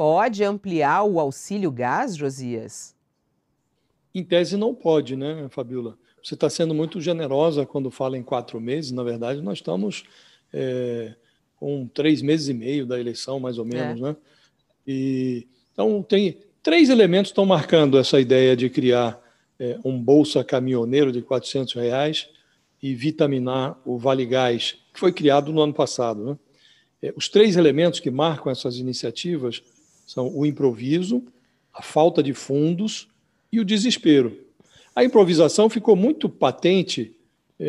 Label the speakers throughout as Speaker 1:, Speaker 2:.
Speaker 1: pode ampliar o auxílio gás, Josias?
Speaker 2: Em tese não pode, né, Fabiola? Você está sendo muito generosa quando fala em 4 meses. Na verdade, nós estamos com 3 meses e meio da eleição, mais ou menos, né? Então, tem 3 elementos que estão marcando essa ideia de criar um Bolsa Caminhoneiro de R$ 400 e vitaminar o Vale Gás, que foi criado no ano passado, né? Os 3 elementos que marcam essas iniciativas são o improviso, a falta de fundos e o desespero. A improvisação ficou muito patente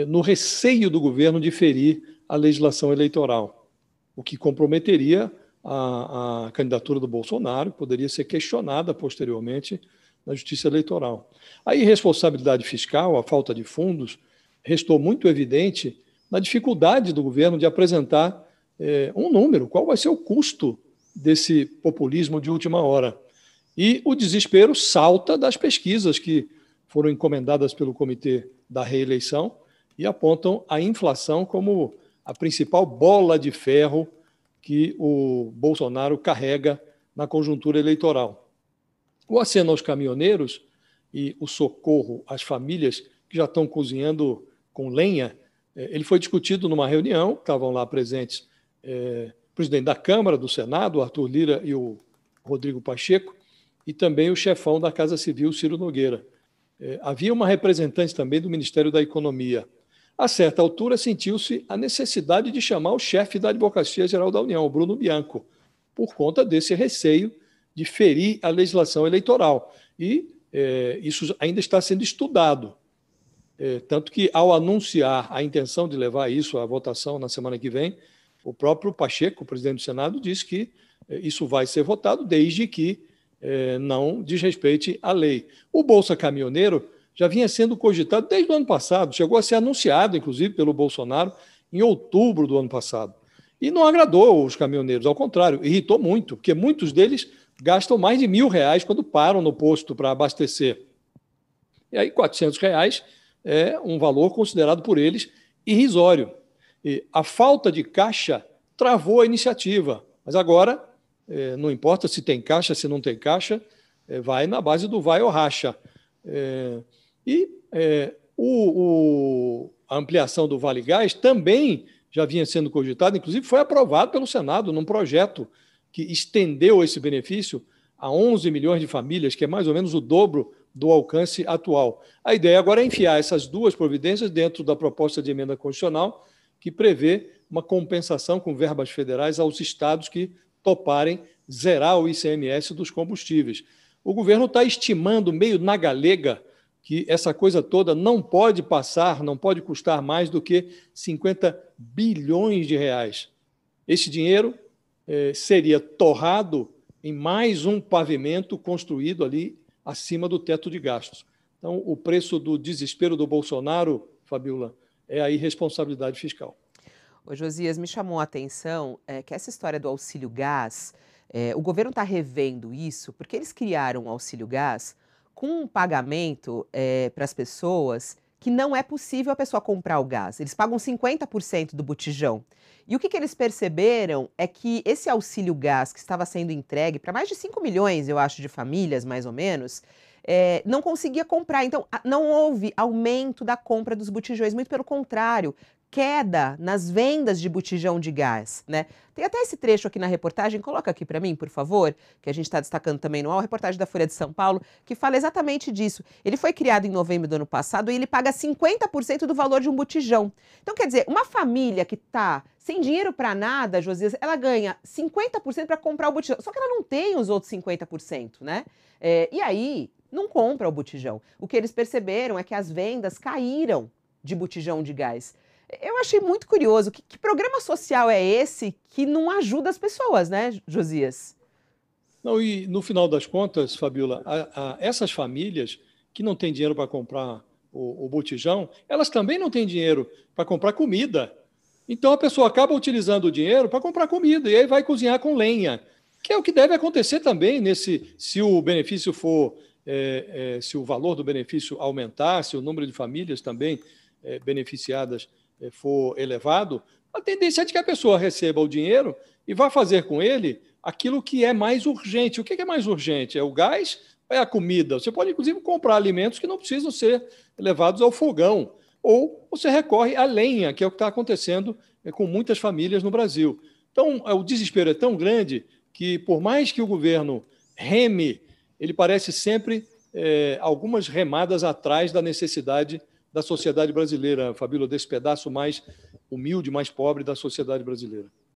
Speaker 2: no receio do governo de ferir a legislação eleitoral, o que comprometeria a candidatura do Bolsonaro, poderia ser questionada posteriormente na Justiça Eleitoral. A irresponsabilidade fiscal, a falta de fundos, restou muito evidente na dificuldade do governo de apresentar um número, qual vai ser o custo desse populismo de última hora. E o desespero salta das pesquisas que foram encomendadas pelo Comitê da Reeleição e apontam a inflação como a principal bola de ferro que o Bolsonaro carrega na conjuntura eleitoral. O aceno aos caminhoneiros e o socorro às famílias que já estão cozinhando com lenha, ele foi discutido numa reunião, estavam lá presentes o presidente da Câmara, do Senado, o Arthur Lira e o Rodrigo Pacheco, e também o chefão da Casa Civil, Ciro Nogueira. Havia uma representante também do Ministério da Economia. A certa altura, sentiu-se a necessidade de chamar o chefe da Advocacia Geral da União, o Bruno Bianco, por conta desse receio de ferir a legislação eleitoral. E isso ainda está sendo estudado. Tanto que, ao anunciar a intenção de levar isso à votação na semana que vem, o próprio Pacheco, o presidente do Senado, disse que isso vai ser votado desde que não desrespeite a lei. O Bolsa Caminhoneiro já vinha sendo cogitado desde o ano passado, chegou a ser anunciado, inclusive, pelo Bolsonaro, em outubro do ano passado. E não agradou os caminhoneiros, ao contrário, irritou muito, porque muitos deles gastam mais de R$ 1.000 quando param no posto para abastecer. E aí, R$ 400 é um valor considerado por eles irrisório. E a falta de caixa travou a iniciativa, mas agora, não importa se tem caixa, se não tem caixa, vai na base do vai ou racha. A ampliação do Vale Gás também já vinha sendo cogitada, inclusive foi aprovado pelo Senado num projeto que estendeu esse benefício a 11 milhões de famílias, que é mais ou menos o dobro do alcance atual. A ideia agora é enfiar essas duas providências dentro da proposta de emenda constitucional que prevê uma compensação com verbas federais aos estados que toparem zerar o ICMS dos combustíveis. O governo está estimando, meio na galega, que essa coisa toda não pode passar, não pode custar mais do que 50 bilhões de reais. Esse dinheiro seria torrado em mais um pavimento construído ali acima do teto de gastos. Então, o preço do desespero do Bolsonaro, Fabiola, é a irresponsabilidade fiscal.
Speaker 1: Ô, Josias, me chamou a atenção que essa história do auxílio gás, o governo está revendo isso, porque eles criaram o auxílio gás com um pagamento para as pessoas que não é possível a pessoa comprar o gás. Eles pagam 50% do botijão. E o que eles perceberam é que esse auxílio gás que estava sendo entregue para mais de 5 milhões, eu acho, de famílias, mais ou menos, não conseguia comprar. Então, não houve aumento da compra dos botijões, muito pelo contrário, queda nas vendas de botijão de gás, né? Tem até esse trecho aqui na reportagem, coloca aqui para mim, por favor, que a gente está destacando também no UOL, a reportagem da Folha de São Paulo, que fala exatamente disso. Ele foi criado em novembro do ano passado e ele paga 50% do valor de um botijão. Então, quer dizer, uma família que está sem dinheiro para nada, Josias, ela ganha 50% para comprar o botijão, só que ela não tem os outros 50%, né? E aí, não compra o botijão. O que eles perceberam é que as vendas caíram de botijão de gás. Eu achei muito curioso. Que programa social é esse que não ajuda as pessoas, né, Josias?
Speaker 2: Não, e no final das contas, Fabiola, essas famílias que não têm dinheiro para comprar o botijão, elas também não têm dinheiro para comprar comida. Então a pessoa acaba utilizando o dinheiro para comprar comida e aí vai cozinhar com lenha, que é o que deve acontecer também se o benefício for, se o valor do benefício aumentar, se o número de famílias também beneficiadas for elevado, a tendência é de que a pessoa receba o dinheiro e vá fazer com ele aquilo que é mais urgente. O que é mais urgente? É o gás ou é a comida? Você pode, inclusive, comprar alimentos que não precisam ser levados ao fogão. Ou você recorre à lenha, que é o que está acontecendo com muitas famílias no Brasil. Então, o desespero é tão grande que, por mais que o governo reme, ele parece sempre algumas remadas atrás da necessidade da sociedade brasileira, Fabíola, desse pedaço mais humilde, mais pobre da sociedade brasileira.